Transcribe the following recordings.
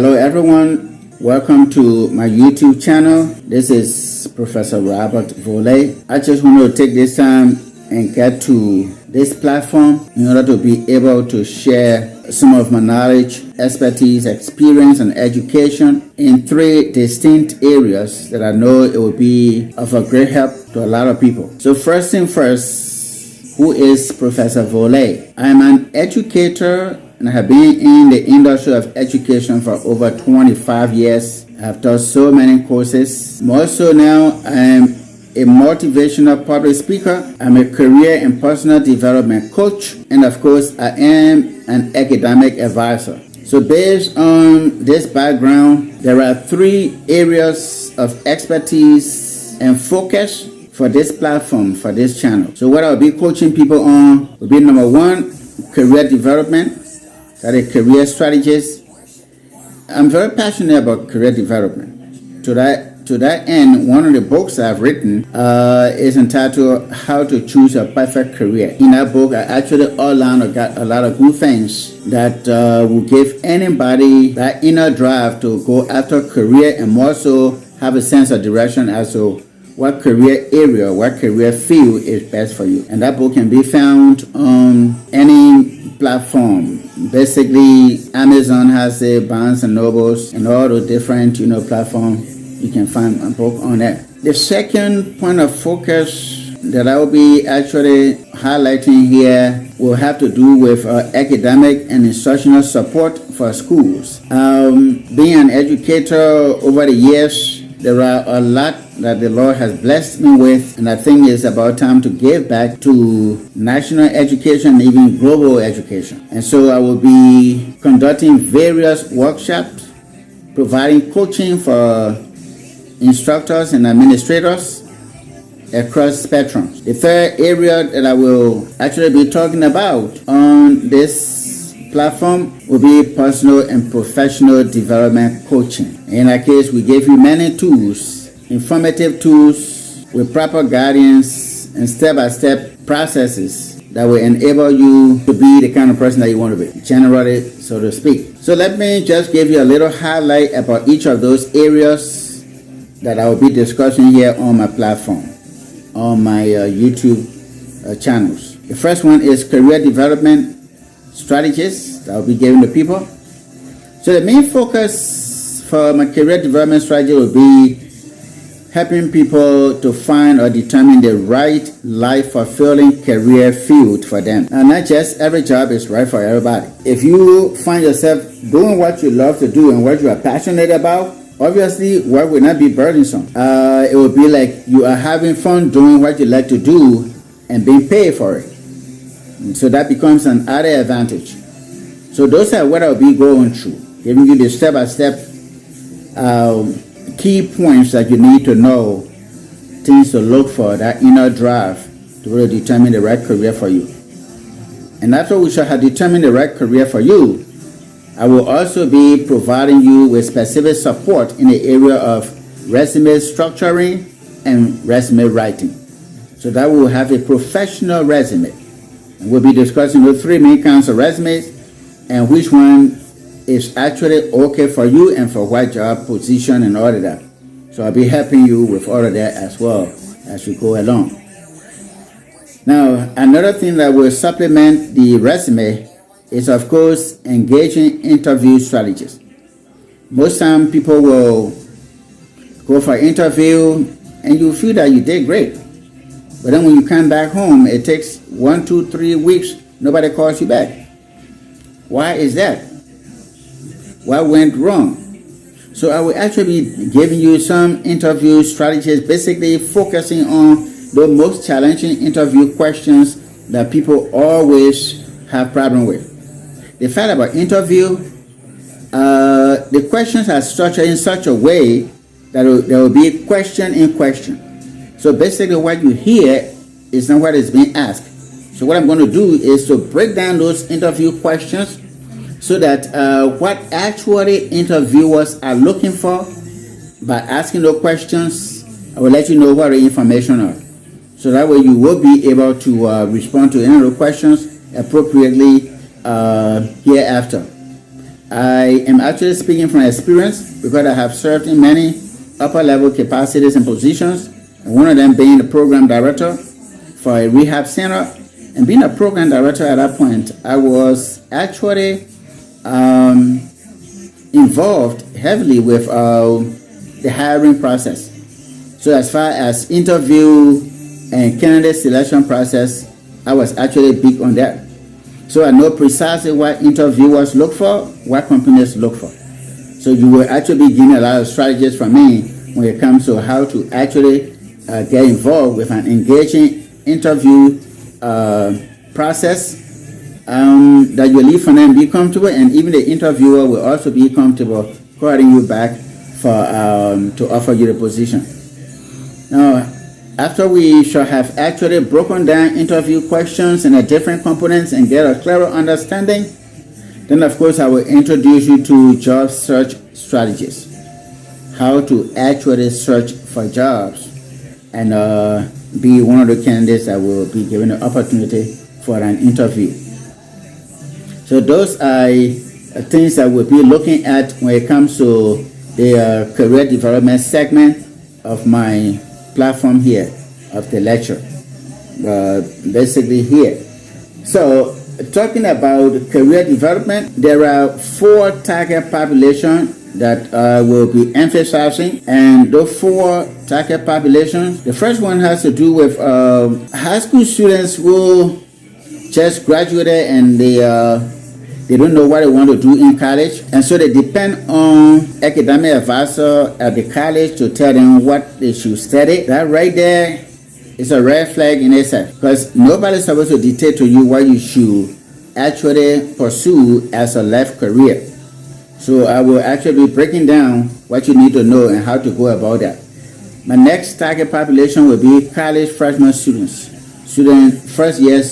Hello everyone, welcome to my YouTube channel. This is Professor Robert Vollay. I just want to take this time and get to this platform in order to be able to share some of my knowledge, expertise, experience, and education in 3 distinct areas that I know it will be of a great help to a lot of people. So first thing first, who is Professor Vollay? I am an educator and I have been in the industry of education for over 25 years. I have taught so many courses. More so now, I am a motivational public speaker. I'm a career and personal development coach. And of course, I am an academic advisor. So based on this background, there are 3 areas of expertise and focus for this platform, for this channel. So what I'll be coaching people on will be number 1, career development. That is career strategies. I'm very passionate about career development. To that end, one of the books I've written is entitled How to Choose a Perfect Career. In that book, I actually outlined a lot of good things that will give anybody that inner drive to go after career and more so have a sense of direction as to what career area, what career field is best for you. And that book can be found on any platform. Basically, Amazon has a Barnes and Nobles and all the different platforms. You can find a book on that. The second point of focus that I will be actually highlighting here will have to do with academic and instructional support for schools. Being an educator over the years, there are a lot that the Lord has blessed me with, and I think it's about time to give back to national education and even global education. And so I will be conducting various workshops, providing coaching for instructors and administrators across spectrums. The third area that I will actually be talking about on this platform will be personal and professional development coaching. In that case, we gave you many tools, informative tools with proper guidance and step-by-step processes that will enable you to be the kind of person that you want to be, generally, so to speak. So let me just give you a little highlight about each of those areas that I will be discussing here on my platform, on my YouTube channels. The first one is career development strategies that I'll be giving to people. So the main focus for my career development strategy will be helping people to find or determine the right life-fulfilling career field for them. Now, not just every job is right for everybody. If you find yourself doing what you love to do and what you are passionate about, obviously, work will not be burdensome. It will be like you are having fun doing what you like to do and being paid for it. And so that becomes an added advantage. So those are what I'll be going through, giving you the step-by-step key points that you need to know, things to look for, that inner drive to really determine the right career for you. And after we shall have determined the right career for you, I will also be providing you with specific support in the area of resume structuring and resume writing, so that we will have a professional resume. And we'll be discussing the 3 main kinds of resumes and which one is actually okay for you and for what job position and all of that. So I'll be helping you with all of that as well as we go along. Now, another thing that will supplement the resume is, of course, engaging interview strategies. Most time people will go for an interview and you feel that you did great. But then when you come back home, it takes 1, 2, 3 weeks, nobody calls you back. Why is that? What went wrong? So I will actually be giving you some interview strategies, basically focusing on the most challenging interview questions that people always have problem with. The fact about interview, the questions are structured in such a way that there will be question in question. So basically what you hear is not what is being asked. So what I'm going to do is to break down those interview questions so that what actually interviewers are looking for, by asking those questions, I will let you know what the information are. So that way you will be able to respond to any of the questions appropriately hereafter. I am actually speaking from experience because I have served in many upper level capacities and positions, and one of them being the program director for a rehab center. And being a program director at that point, I was actually involved heavily with the hiring process. So as far as interview and candidate selection process, I was actually big on that. So I know precisely what interviewers look for, what companies look for. So you will actually be getting a lot of strategies from me when it comes to how to actually get involved with an engaging interview process that you leave for them be comfortable, and even the interviewer will also be comfortable calling you back for to offer you the position. Now, after we shall have actually broken down interview questions and the different components and get a clearer understanding, then of course I will introduce you to job search strategies, how to actually search for jobs and be one of the candidates that will be given the opportunity for an interview. So those are things that we'll be looking at when it comes to the career development segment of my platform here, of the lecture, basically here. So talking about career development, there are 4 target populations that will be emphasizing, and those 4 target populations, the first one has to do with high school students who just graduated and they don't know what they want to do in college, and so they depend on academic advisor at the college to tell them what they should study. That right there is a red flag in itself, because nobody's supposed to dictate to you what you should actually pursue as a life career. So I will actually be breaking down what you need to know and how to go about that. My next target population will be college freshman students, first year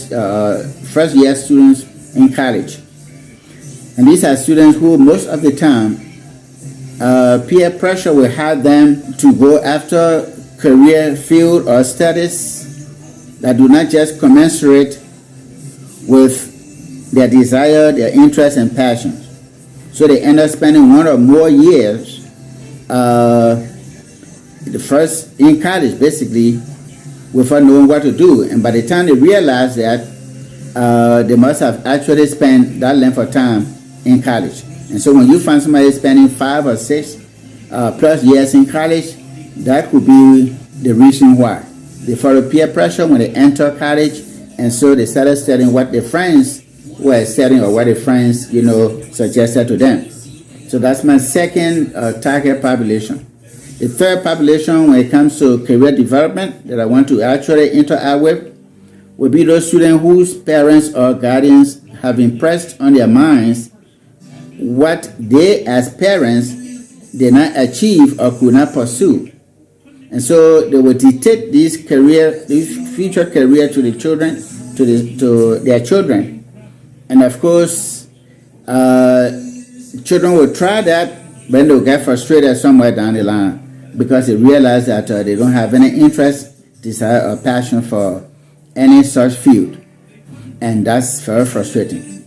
students in college. And these are students who most of the time peer pressure will have them to go after career field or studies that do not just commensurate with their desire, their interests and passions. So they end up spending 1 or more years the first in college basically without knowing what to do. And by the time they realize that, they must have actually spent that length of time in college. And so when you find somebody spending 5 or 6 plus years in college, that could be the reason why. They follow peer pressure when they enter college, and so they started studying what their friends were studying or what their friends, suggested to them. So that's my second target population. The third population when it comes to career development that I want to actually interact with will be those students whose parents or guardians have impressed on their minds what they as parents did not achieve or could not pursue. And so they will dictate this future career to the children, to their children. And of course, children will try that, but they'll get frustrated somewhere down the line because they realize that they don't have any interest, desire, or passion for any such field. And that's very frustrating.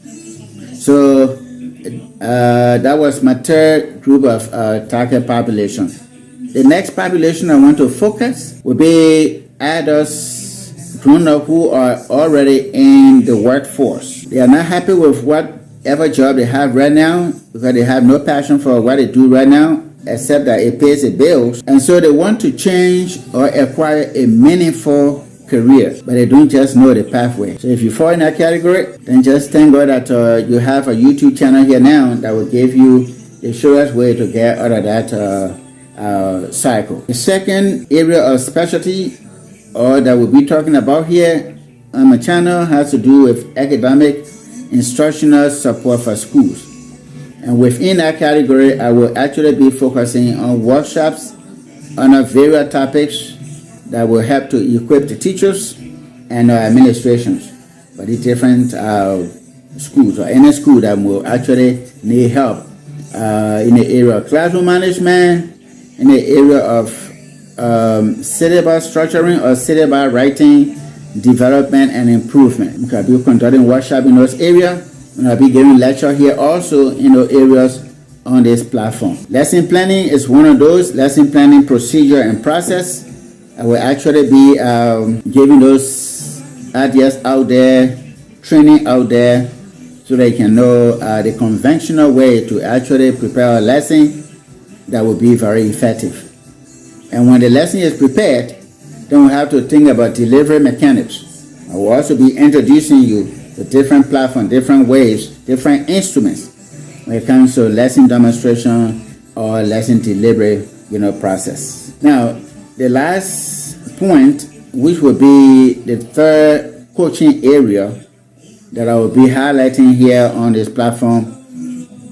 So that was my third group of target population. The next population I want to focus will be adults grown up who are already in the workforce. They are not happy with whatever job they have right now because they have no passion for what they do right now, except that it pays the bills. And so they want to change or acquire a meaningful career, but they don't just know the pathway. So if you fall in that category, then just thank God that you have a YouTube channel here now that will give you the surest way to get out of that cycle. The second area of specialty that we'll be talking about here on my channel has to do with academic instructional support for schools. And within that category, I will actually be focusing on workshops on various topics that will help to equip the teachers and administrations for the different schools or any school that will actually need help in the area of classroom management, in the area of syllabus structuring or syllabus writing, development and improvement. Because we're conducting workshops in those areas, And I'll be giving lecture here also in the areas on this platform. Lesson planning is one of those. Lesson planning procedure and process. I will actually be giving those ideas out there, training out there, so they can know the conventional way to actually prepare a lesson that will be very effective. And when the lesson is prepared, then we have to think about delivery mechanics. I will also be introducing you to different platforms, different ways, different instruments when it comes to lesson demonstration or lesson delivery, process. Now, the last point, which will be the third coaching area that I will be highlighting here on this platform,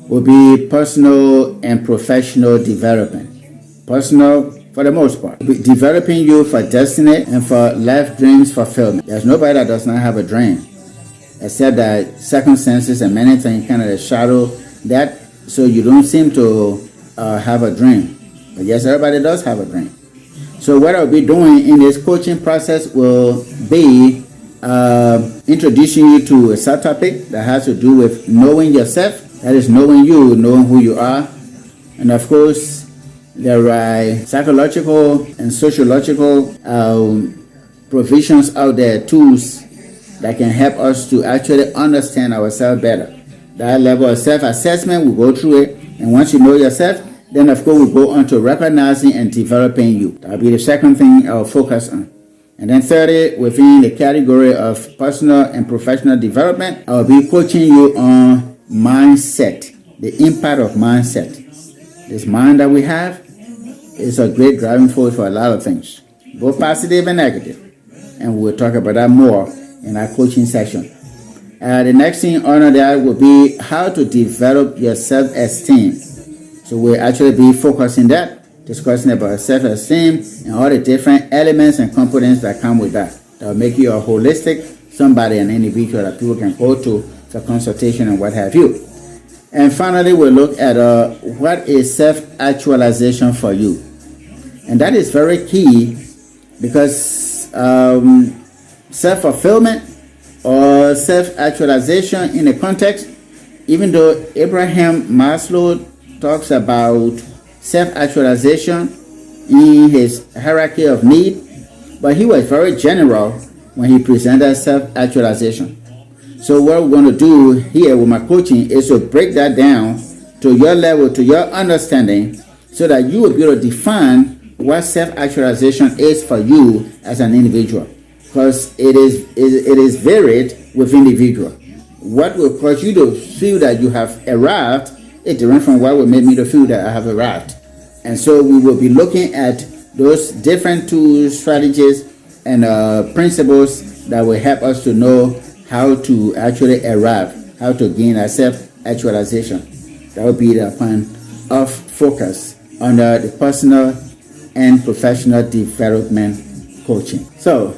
will be personal and professional development. Personal, for the most part, developing you for destiny and for life dreams fulfillment. There's nobody that does not have a dream, except that circumstances and many things kind of shadow that, so you don't seem to have a dream. But yes, everybody does have a dream. So what I'll be doing in this coaching process will be introducing you to a subtopic that has to do with knowing yourself. That is knowing you, knowing who you are. And of course, there are psychological and sociological provisions out there, tools that can help us to actually understand ourselves better. That level of self-assessment, we go through it. And once you know yourself, then of course we go on to recognizing and developing you. That'll be the second thing I'll focus on. And then thirdly, within the category of personal and professional development, I'll be coaching you on mindset, the impact of mindset. This mind that we have is a great driving force for a lot of things, both positive and negative. And we'll talk about that more in our coaching section. The next thing under that will be how to develop your self-esteem. So we'll actually be focusing that, discussing about self-esteem and all the different elements and components that come with that. That will make you a holistic somebody, an individual that people can go to for consultation and what have you. And finally, we'll look at what is self-actualization for you. And that is very key because self-fulfillment or self-actualization in the context, even though Abraham Maslow talks about self-actualization in his hierarchy of need, but he was very general when he presented self-actualization. So what we're going to do here with my coaching is to break that down to your level, to your understanding, so that you will be able to define what self-actualization is for you as an individual. Because it is varied with individual. What will cause you to feel that you have arrived is different from what will make me to feel that I have arrived. And so we will be looking at those different tools, strategies, and principles that will help us to know how to actually arrive, how to gain a self-actualization. That will be the point of focus under the personal and professional development coaching. So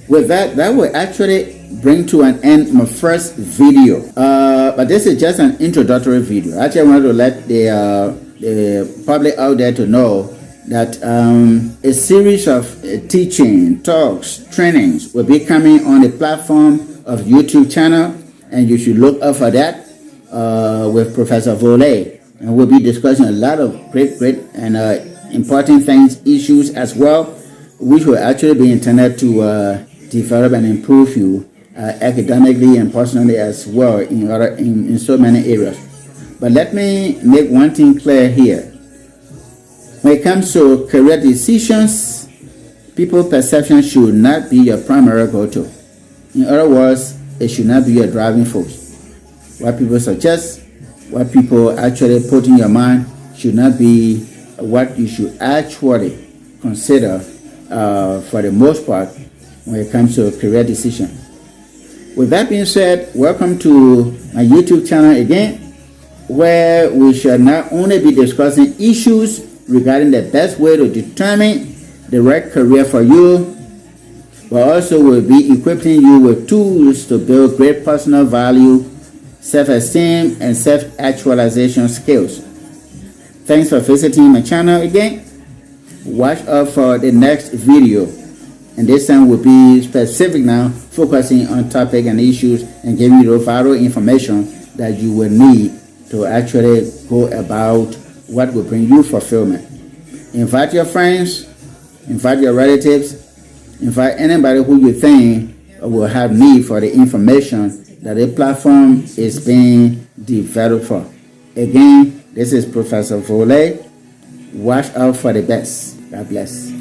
with that, that will actually bring to an end my first video. But this is just an introductory video. Actually, I wanted to let the public out there to know that a series of teaching, talks, trainings will be coming on the platform of YouTube channel, and you should look up for that with Professor Vollay. And we'll be discussing a lot of great and important things, issues as well, which will actually be intended to develop and improve you academically and personally as well in so many areas. But let me make one thing clear here. When it comes to career decisions, people's perception should not be your primary go-to. In other words, it should not be your driving force. What people suggest, what people actually put in your mind should not be what you should actually consider for the most part when it comes to a career decision. With that being said, welcome to my YouTube channel again, where we shall not only be discussing issues regarding the best way to determine the right career for you, but also will be equipping you with tools to build great personal value, self-esteem, and self-actualization skills. Thanks for visiting my channel again. Watch out for the next video. And this time will be specific now, focusing on topic and issues and giving you the vital information that you will need to actually go about what will bring you fulfillment. Invite your friends, invite your relatives, invite anybody who you think will have need for the information that the platform is being developed for. Again, this is Professor Vollay. Watch out for the best. God bless.